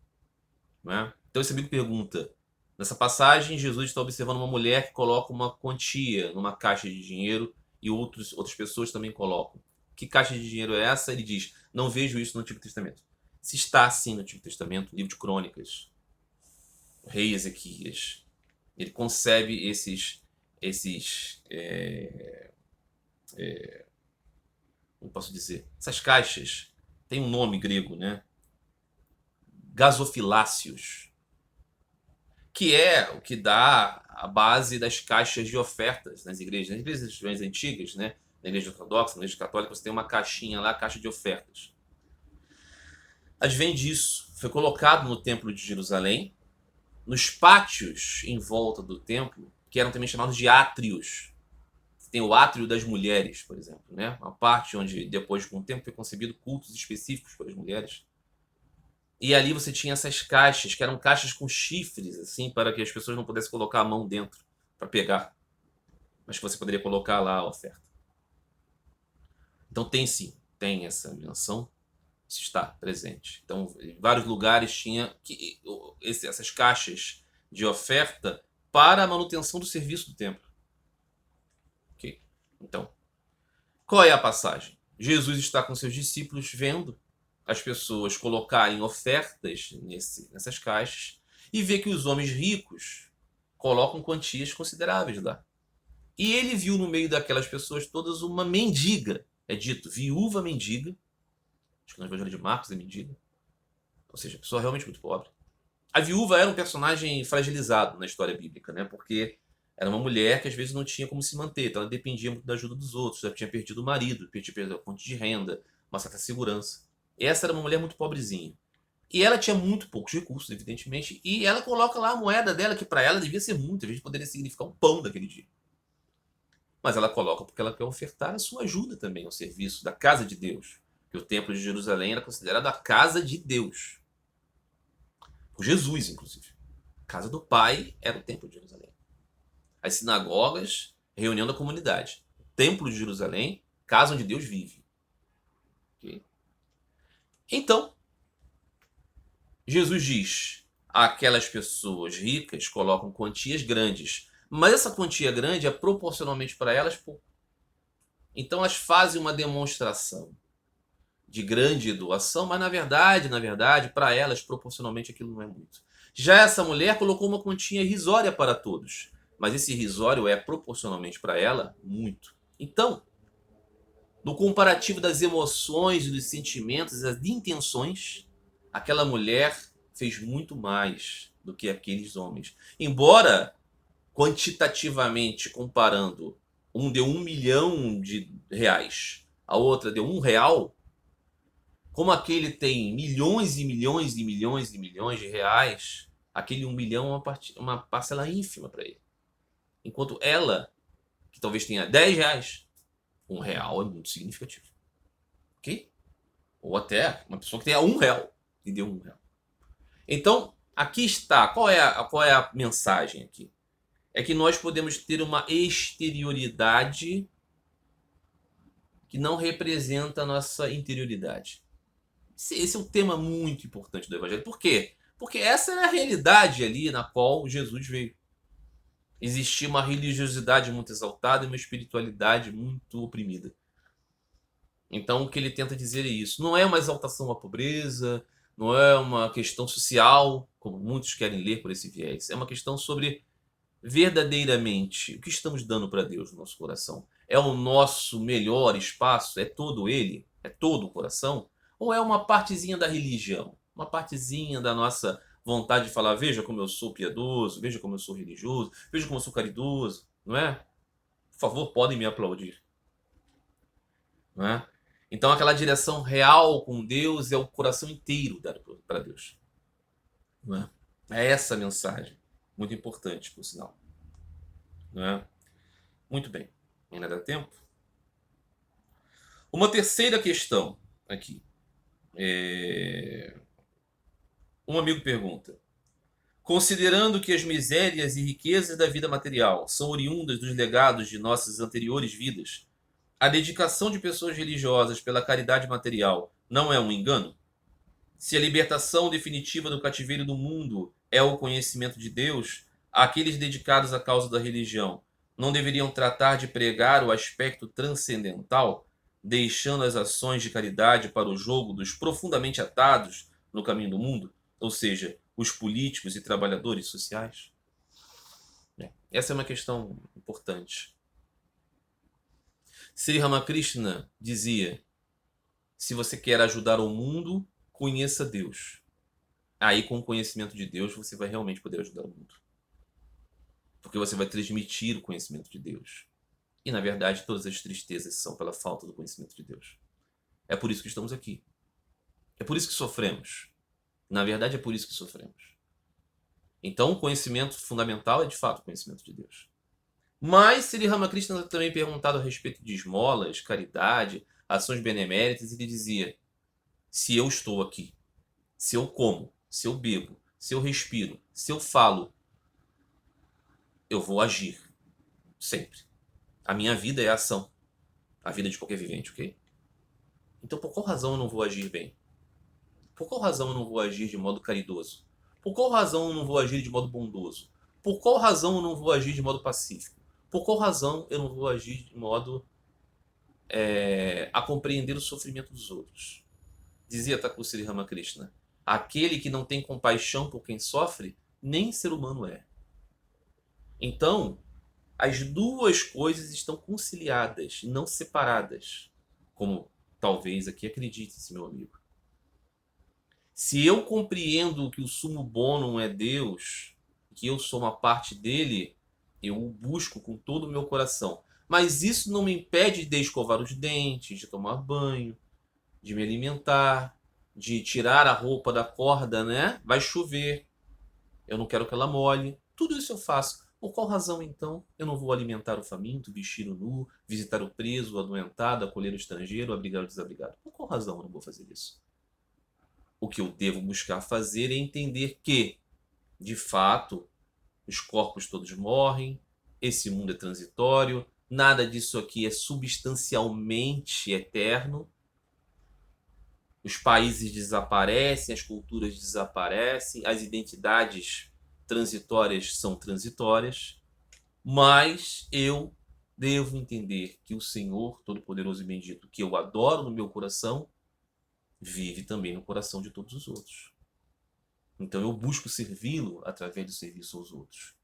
Não é? Então esse amigo pergunta: nessa passagem, Jesus está observando uma mulher que coloca uma quantia numa caixa de dinheiro e outras pessoas também colocam. Que caixa de dinheiro é essa? Ele diz: não vejo isso no Antigo Testamento. Se está assim no Antigo Testamento, livro de Crônicas, o rei Ezequias, ele concebe como posso dizer, essas caixas, tem um nome grego, né? Gasofiláceos, que é o que dá a base das caixas de ofertas nas igrejas mais antigas, né? Na igreja ortodoxa, na igreja católica, você tem uma caixinha lá, caixa de ofertas. Advém disso, foi colocado no Templo de Jerusalém, nos pátios em volta do templo, que eram também chamados de átrios. Tem o átrio das mulheres, por exemplo, né? Uma parte onde, depois, com o tempo, foi concebido cultos específicos para as mulheres. E ali você tinha essas caixas, que eram caixas com chifres, assim, para que as pessoas não pudessem colocar a mão dentro para pegar, mas que você poderia colocar lá a oferta. Então tem sim, tem essa menção, isso está presente. Então, em vários lugares tinha essas caixas de oferta para a manutenção do serviço do templo. Ok? Então, qual é a passagem? Jesus está com seus discípulos vendo as pessoas colocarem ofertas nessas caixas e vê que os homens ricos colocam quantias consideráveis lá. E ele viu no meio daquelas pessoas todas uma mendiga, é dito, viúva mendiga, acho que no Evangelho de Marcos é mendiga, ou seja, pessoa realmente muito pobre. A viúva era um personagem fragilizado na história bíblica, né? Porque era uma mulher que às vezes não tinha como se manter, então ela dependia muito da ajuda dos outros, ela tinha perdido o marido, tinha perdido a fonte de renda, uma certa segurança. Essa era uma mulher muito pobrezinha. E ela tinha muito poucos recursos, evidentemente, e ela coloca lá a moeda dela, que para ela devia ser muito, às vezes poderia significar um pão daquele dia. Mas ela coloca porque ela quer ofertar a sua ajuda também ao serviço da casa de Deus. Que o templo de Jerusalém era considerado a casa de Deus. Por Jesus, inclusive. A casa do Pai era o templo de Jerusalém. As sinagogas, reunião da comunidade. O templo de Jerusalém, casa onde Deus vive. Okay? Então, Jesus diz: aquelas pessoas ricas colocam quantias grandes, Mas essa quantia grande é proporcionalmente para elas pouco. Então elas fazem uma demonstração de grande doação, mas na verdade, para elas, proporcionalmente, aquilo não é muito. Já essa mulher colocou uma quantia irrisória para todos, mas esse irrisório é proporcionalmente para ela muito. Então, no comparativo das emoções, dos sentimentos, das intenções, aquela mulher fez muito mais do que aqueles homens. Embora, quantitativamente comparando, um deu 1 milhão de reais, a outra deu R$ 1, como aquele tem milhões e milhões e milhões e milhões de reais, aquele 1 milhão é uma parcela ínfima para ele. Enquanto ela, que talvez tenha R$ 10, R$ 1 é muito significativo. Ok? Ou até uma pessoa que tenha R$ 1 e deu R$ 1. Então, aqui está. Qual é a mensagem aqui? É que nós podemos ter uma exterioridade que não representa a nossa interioridade. Esse é um tema muito importante do Evangelho. Por quê? Porque essa é a realidade ali na qual Jesus veio. Existia uma religiosidade muito exaltada e uma espiritualidade muito oprimida. Então o que ele tenta dizer é isso. Não é uma exaltação à pobreza, não é uma questão social, como muitos querem ler por esse viés. É uma questão sobre verdadeiramente o que estamos dando para Deus no nosso coração. É o nosso melhor espaço? É todo ele? É todo o coração? Ou é uma partezinha da religião? Uma partezinha da nossa vontade de falar, veja como eu sou piedoso, veja como eu sou religioso, veja como eu sou caridoso, não é? Por favor, podem me aplaudir, não é? Então aquela direção real com Deus é o coração inteiro dado para Deus, não é? É essa a mensagem, muito importante, por sinal, não é? Muito bem, ainda dá tempo? Uma terceira questão aqui. Um amigo pergunta: considerando que as misérias e riquezas da vida material são oriundas dos legados de nossas anteriores vidas, a dedicação de pessoas religiosas pela caridade material não é um engano? Se a libertação definitiva do cativeiro do mundo é o conhecimento de Deus, aqueles dedicados à causa da religião não deveriam tratar de pregar o aspecto transcendental, deixando as ações de caridade para o jogo dos profundamente atados no caminho do mundo, ou seja, os políticos e trabalhadores sociais? Essa é uma questão importante. Sri Ramakrishna dizia: se você quer ajudar o mundo, conheça Deus. Aí, com o conhecimento de Deus, você vai realmente poder ajudar o mundo. Porque você vai transmitir o conhecimento de Deus. E, na verdade, todas as tristezas são pela falta do conhecimento de Deus. É por isso que estamos aqui. É por isso que sofremos. Na verdade, é por isso que sofremos. Então, o conhecimento fundamental é, de fato, o conhecimento de Deus. Mas Sri Ramakrishna também perguntado a respeito de esmolas, caridade, ações beneméritas, e ele dizia: se eu estou aqui, se eu como, se eu bebo, se eu respiro, se eu falo, eu vou agir. Sempre. A minha vida é a ação. A vida de qualquer vivente, ok? Então por qual razão eu não vou agir bem? Por qual razão eu não vou agir de modo caridoso? Por qual razão eu não vou agir de modo bondoso? Por qual razão eu não vou agir de modo pacífico? Por qual razão eu não vou agir de modo a compreender o sofrimento dos outros? Dizia Thakur Ramakrishna: aquele que não tem compaixão por quem sofre, nem ser humano é. Então, as duas coisas estão conciliadas, não separadas, como talvez aqui acredite-se, meu amigo. Se eu compreendo que o sumo bonum é Deus, que eu sou uma parte dele, eu o busco com todo o meu coração. Mas isso não me impede de escovar os dentes, de tomar banho, de me alimentar, de tirar a roupa da corda, né? Vai chover, eu não quero que ela molhe. Tudo isso eu faço. Por qual razão, então, eu não vou alimentar o faminto, vestir o nu, visitar o preso, o adoentado, acolher o estrangeiro, abrigar o desabrigado? Por qual razão eu não vou fazer isso? O que eu devo buscar fazer é entender que, de fato, os corpos todos morrem, esse mundo é transitório, nada disso aqui é substancialmente eterno, os países desaparecem, as culturas desaparecem, as identidades transitórias são transitórias. Mas eu devo entender que o Senhor Todo-Poderoso e Bendito, que eu adoro no meu coração, vive também no coração de todos os outros. Então eu busco servi-lo através do serviço aos outros.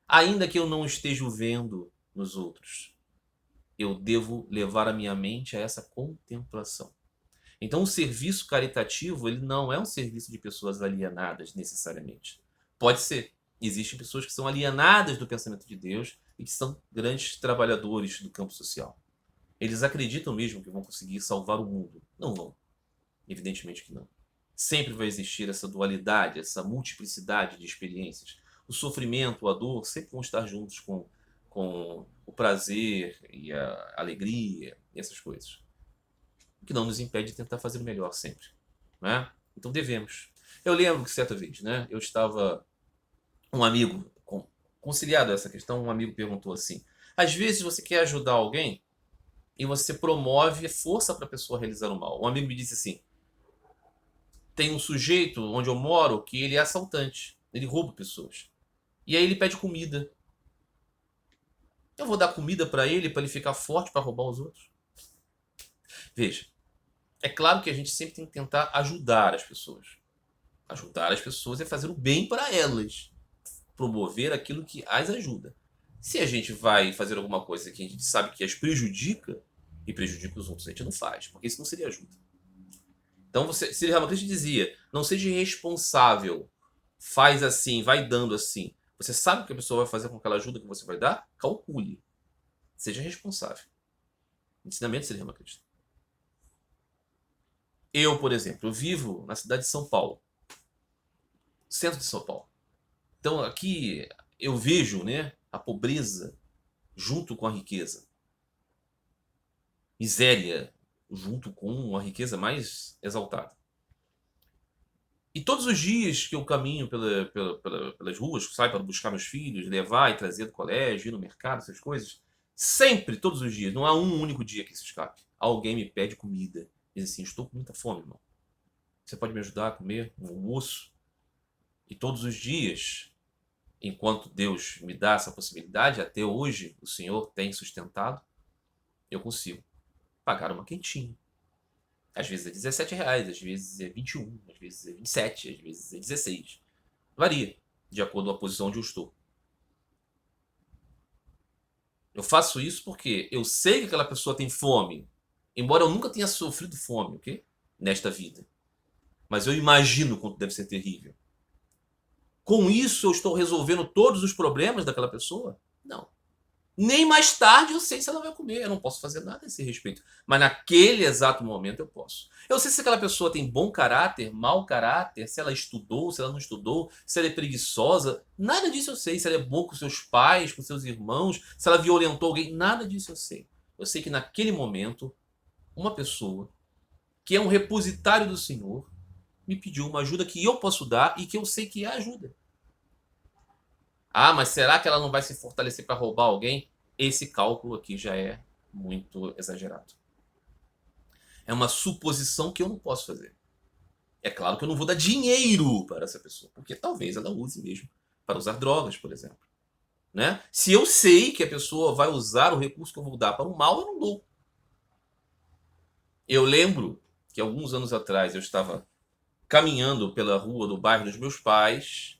Ainda que eu não esteja o vendo nos outros, eu devo levar a minha mente a essa contemplação. Então o serviço caritativo, ele não é um serviço de pessoas alienadas necessariamente. Pode ser. Existem pessoas que são alienadas do pensamento de Deus e que são grandes trabalhadores do campo social. Eles acreditam mesmo que vão conseguir salvar o mundo. Não vão. Evidentemente que não. Sempre vai existir essa dualidade, essa multiplicidade de experiências. O sofrimento, a dor, sempre vão estar juntos com o prazer e a alegria e essas coisas. O que não nos impede de tentar fazer o melhor sempre. Né? Então devemos. Eu lembro que certa vez, né, eu estava... Um amigo, conciliado a essa questão, um amigo perguntou assim: às vezes você quer ajudar alguém e você promove força para a pessoa realizar o mal. Um amigo me disse assim: tem um sujeito onde eu moro que ele é assaltante, ele rouba pessoas. E aí ele pede comida. Eu vou dar comida para ele ficar forte para roubar os outros? Veja, é claro que a gente sempre tem que tentar ajudar as pessoas. Ajudar as pessoas é fazer o bem para elas. Promover aquilo que as ajuda. Se a gente vai fazer alguma coisa que a gente sabe que as prejudica e prejudica os outros, a gente não faz, porque isso não seria ajuda. Então, se Ramakrishna dizia, não seja irresponsável, faz assim, vai dando assim. Você sabe o que a pessoa vai fazer com aquela ajuda que você vai dar? Calcule. Seja responsável. Ensinamento de Ramakrishna. Eu, por exemplo, eu vivo na cidade de São Paulo, centro de São Paulo. Então, aqui eu vejo, né, a pobreza junto com a riqueza. Miséria junto com a riqueza mais exaltada. E todos os dias que eu caminho pelas ruas, saio para buscar meus filhos, levar e trazer do colégio, ir no mercado, essas coisas, sempre, todos os dias, não há um único dia que se escape. Alguém me pede comida. Diz assim: estou com muita fome, irmão. Você pode me ajudar a comer um almoço? E todos os dias, enquanto Deus me dá essa possibilidade, até hoje o Senhor tem sustentado, eu consigo pagar uma quentinha. Às vezes é R$ 17, às vezes é 21, às vezes é 27, às vezes é 16. Varia, de acordo com a posição onde eu estou. Eu faço isso porque eu sei que aquela pessoa tem fome, embora eu nunca tenha sofrido fome, ok? Nesta vida. Mas eu imagino quanto deve ser terrível. Com isso eu estou resolvendo todos os problemas daquela pessoa? Não. Nem mais tarde eu sei se ela vai comer. Eu não posso fazer nada a esse respeito. Mas naquele exato momento eu posso. Eu sei se aquela pessoa tem bom caráter, mau caráter, se ela estudou, se ela não estudou, se ela é preguiçosa. Nada disso eu sei. Se ela é boa com seus pais, com seus irmãos, se ela violentou alguém. Nada disso eu sei. Eu sei que naquele momento, uma pessoa que é um repositário do Senhor me pediu uma ajuda que eu posso dar e que eu sei que é ajuda. Ah, mas será que ela não vai se fortalecer para roubar alguém? Esse cálculo aqui já é muito exagerado. É uma suposição que eu não posso fazer. É claro que eu não vou dar dinheiro para essa pessoa, porque talvez ela use mesmo para usar drogas, por exemplo. Né? Se eu sei que a pessoa vai usar o recurso que eu vou dar para o mal, eu não dou. Eu lembro que alguns anos atrás eu estava caminhando pela rua do bairro dos meus pais,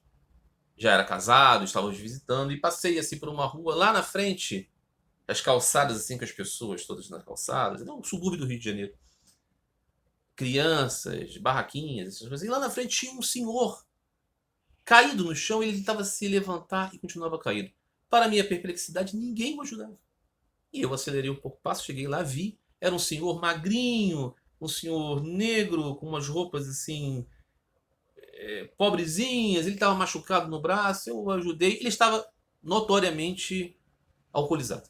já era casado, estávamos visitando, e passei assim por uma rua lá na frente, as calçadas assim com as pessoas todas nas calçadas, não, um subúrbio do Rio de Janeiro. Crianças, barraquinhas, essas coisas. E lá na frente tinha um senhor caído no chão, ele tentava se levantar e continuava caído. Para minha perplexidade, ninguém o ajudava. E eu acelerei um pouco o passo, cheguei lá, vi, era um senhor magrinho, um senhor negro, com umas roupas assim, pobrezinhas, ele estava machucado no braço, eu o ajudei, ele estava notoriamente alcoolizado.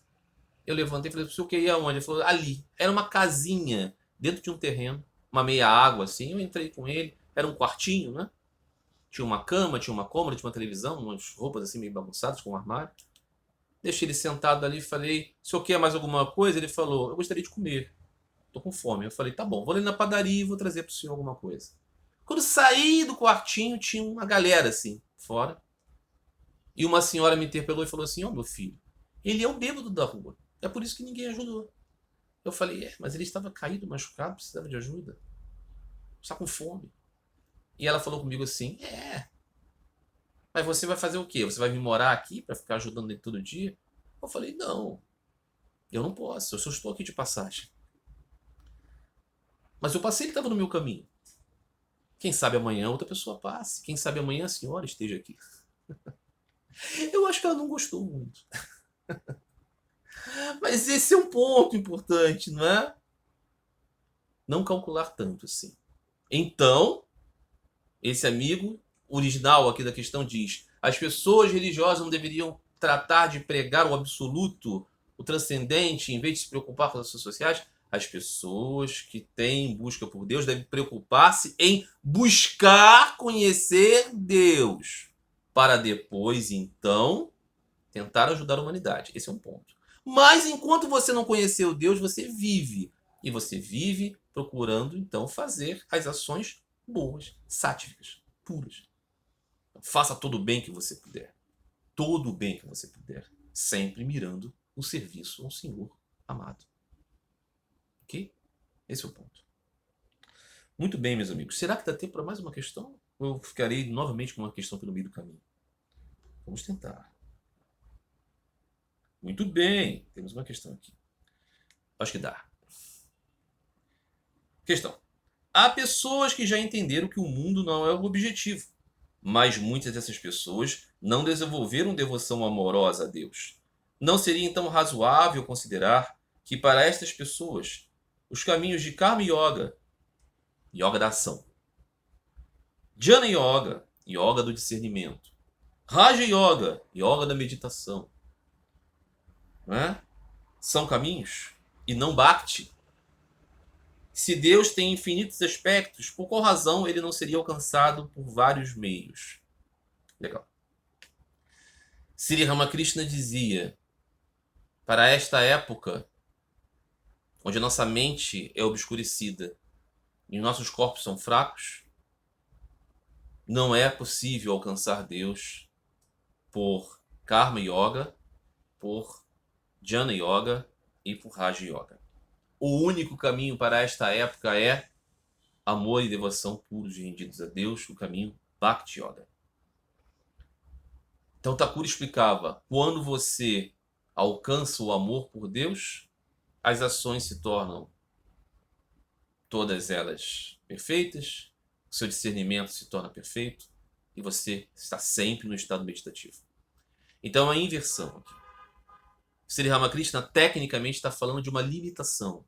Eu levantei e falei: o senhor quer ir aonde? Ele falou: ali. Era uma casinha dentro de um terreno, uma meia água assim. Eu entrei com ele, era um quartinho, né? Tinha uma cama, tinha uma cômoda, tinha uma televisão, umas roupas assim meio bagunçadas com um armário. Deixei ele sentado ali e falei: o senhor quer mais alguma coisa? Ele falou: eu gostaria de comer, tô com fome. Eu falei: tá bom, vou ali na padaria e vou trazer pro senhor alguma coisa. Quando saí do quartinho, tinha uma galera assim, fora. E uma senhora me interpelou e falou assim: ó, meu filho, Ele é o bêbado da rua. É por isso que ninguém ajudou. Eu falei, mas ele estava caído, machucado, precisava de ajuda. Está com fome. E ela falou comigo assim, mas você vai fazer o quê? Você vai vir morar aqui para ficar ajudando ele todo dia? Eu falei, não, eu não posso, eu só estou aqui de passagem. Mas eu passei, ele estava no meu caminho. Quem sabe amanhã outra pessoa passe. Quem sabe amanhã a senhora esteja aqui. Eu acho que ela não gostou muito. Mas esse é um ponto importante, não é? Não calcular tanto assim. Então, esse amigo original aqui da questão diz: as pessoas religiosas não deveriam tratar de pregar o absoluto, o transcendente, em vez de se preocupar com as ações sociais. As pessoas que têm busca por Deus devem preocupar-se em buscar conhecer Deus, para depois, então, tentar ajudar a humanidade. Esse é um ponto. Mas enquanto você não conheceu Deus, você vive. E você vive procurando, então, fazer as ações boas, sátivas, puras. Faça todo o bem que você puder. Todo o bem que você puder. Sempre mirando o serviço ao Senhor amado. Ok? Esse é o ponto. Muito bem, meus amigos. Será que dá tempo para mais uma questão? Ou eu ficarei novamente com uma questão pelo meio do caminho? Vamos tentar. Muito bem. Temos uma questão aqui. Acho que dá. Questão. Há pessoas que já entenderam que o mundo não é o objetivo, mas muitas dessas pessoas não desenvolveram devoção amorosa a Deus. Não seria então razoável considerar que para estas pessoas os caminhos de Karma Yoga, Yoga da ação, Jnana Yoga, Yoga do discernimento, Raja Yoga, Yoga da meditação, não é? São caminhos e não Bhakti? Se Deus tem infinitos aspectos, por qual razão ele não seria alcançado por vários meios? Legal. Sri Ramakrishna dizia, para esta época, onde nossa mente é obscurecida e nossos corpos são fracos, não é possível alcançar Deus por Karma Yoga, por Jnana Yoga e por Raja Yoga. O único caminho para esta época é amor e devoção puros e rendidos a Deus, o caminho Bhakti Yoga. Então Thakur explicava, quando você alcança o amor por Deus, as ações se tornam todas elas perfeitas, o seu discernimento se torna perfeito e você está sempre no estado meditativo. Então a inversão aqui. Sri Ramakrishna tecnicamente está falando de uma limitação.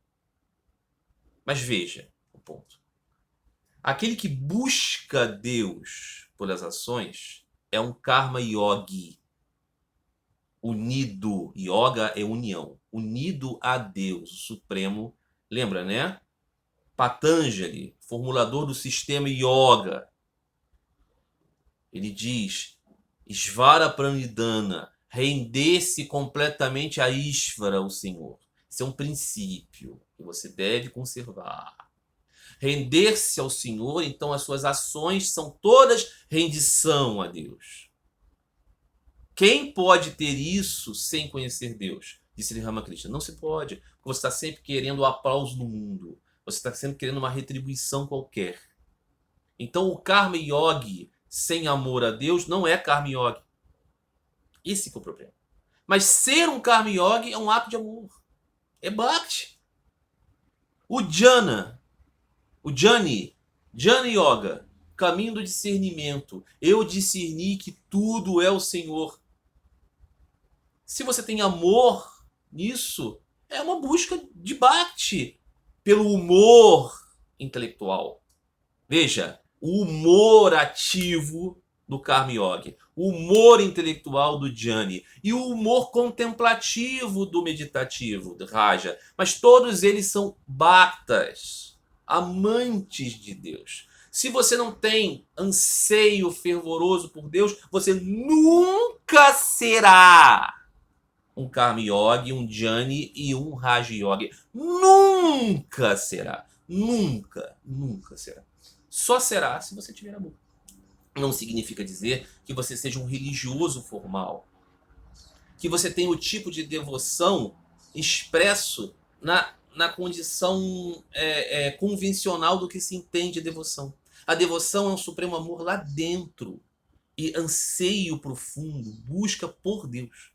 Mas veja o ponto. Aquele que busca Deus pelas ações é um karma yogi. Unido. Yoga é união. Unido a Deus, o Supremo. Lembra, né? Patanjali, formulador do sistema yoga. Ele diz, Svara Pranidhana, render-se completamente a Ishvara, o Senhor. Isso é um princípio que você deve conservar. Render-se ao Senhor, então as suas ações são todas rendição a Deus. Quem pode ter isso sem conhecer Deus? Disse Sri Ramakrishna. Não se pode, porque você está sempre querendo o aplauso do mundo. Você está sempre querendo uma retribuição qualquer. Então o Karma Yogi sem amor a Deus não é Karma Yogi. Esse que é o problema. Mas ser um Karma Yogi é um ato de amor. É Bhakti. O Jnana Yoga, caminho do discernimento. Eu discerni que tudo é o Senhor. Se você tem amor nisso, é uma busca de Bhakti pelo humor intelectual. Veja, o humor ativo do Karma Yoga, o humor intelectual do Jnana e o humor contemplativo do meditativo, do Raja. Mas todos eles são bhaktas, amantes de Deus. Se você não tem anseio fervoroso por Deus, você nunca será um Karma Yogi, um Jnana e um Raja Yogi. Nunca será. Nunca, nunca será. Só será se você tiver amor. Não significa dizer que você seja um religioso formal. que você tem o tipo de devoção expresso na condição convencional do que se entende devoção. A devoção é um supremo amor lá dentro e anseio profundo, busca por Deus,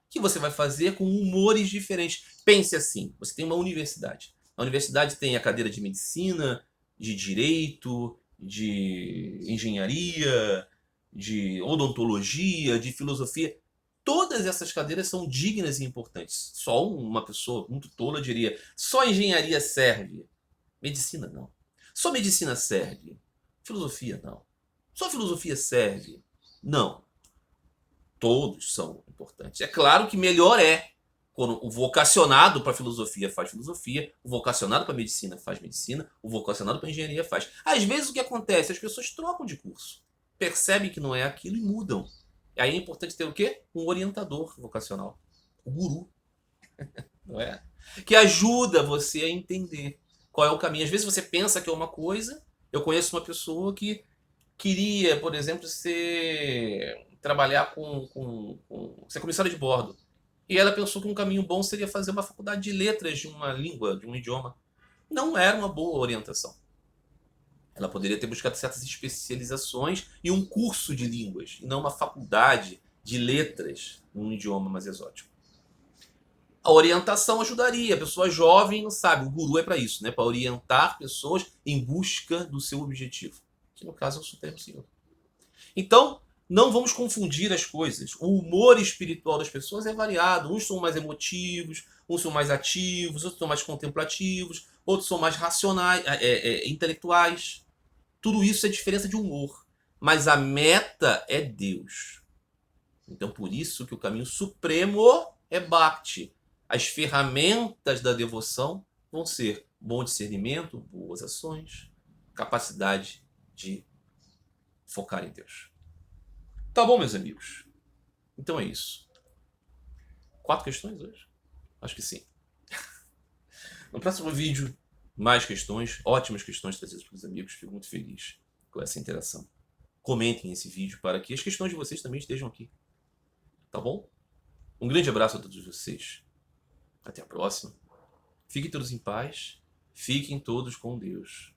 que você vai fazer com humores diferentes. Pense assim, você tem uma universidade. A universidade tem a cadeira de medicina, de direito, de engenharia, de odontologia, de filosofia. Todas essas cadeiras são dignas e importantes. Só uma pessoa muito tola diria: só engenharia serve. Medicina não. Só medicina serve. Filosofia não. Só filosofia serve. Não. Todos são importantes. É claro que melhor é quando o vocacionado para filosofia faz filosofia, o vocacionado para medicina faz medicina, o vocacionado para engenharia faz. Às vezes o que acontece? As pessoas trocam de curso, percebem que não é aquilo e mudam. E aí é importante ter o quê? Um orientador vocacional, o guru, não é? Que ajuda você a entender qual é o caminho. Às vezes você pensa que é uma coisa. Eu conheço uma pessoa que queria, por exemplo, trabalhar ser comissária de bordo. E ela pensou que um caminho bom seria fazer uma faculdade de letras de uma língua, de um idioma. Não era uma boa orientação. Ela poderia ter buscado certas especializações e um curso de línguas, e não uma faculdade de letras num idioma mais exótico. A orientação ajudaria. A pessoa jovem não sabe. O guru é para isso, né? Para orientar pessoas em busca do seu objetivo, que no caso é o Supremo Senhor. Então, não vamos confundir as coisas. O humor espiritual das pessoas é variado. Uns são mais emotivos, uns são mais ativos, outros são mais contemplativos, outros são mais racionais, intelectuais. Tudo isso é diferença de humor. Mas a meta é Deus. Então, por isso que o caminho supremo é Bhakti. As ferramentas da devoção vão ser bom discernimento, boas ações, capacidade de focar em Deus. Tá bom, meus amigos? Então é isso. 4 questões hoje? Acho que sim. No próximo vídeo, mais questões, ótimas questões trazidas pelos amigos. Fico muito feliz com essa interação. Comentem esse vídeo para que as questões de vocês também estejam aqui. Tá bom? Um grande abraço a todos vocês. Até a próxima. Fiquem todos em paz. Fiquem todos com Deus.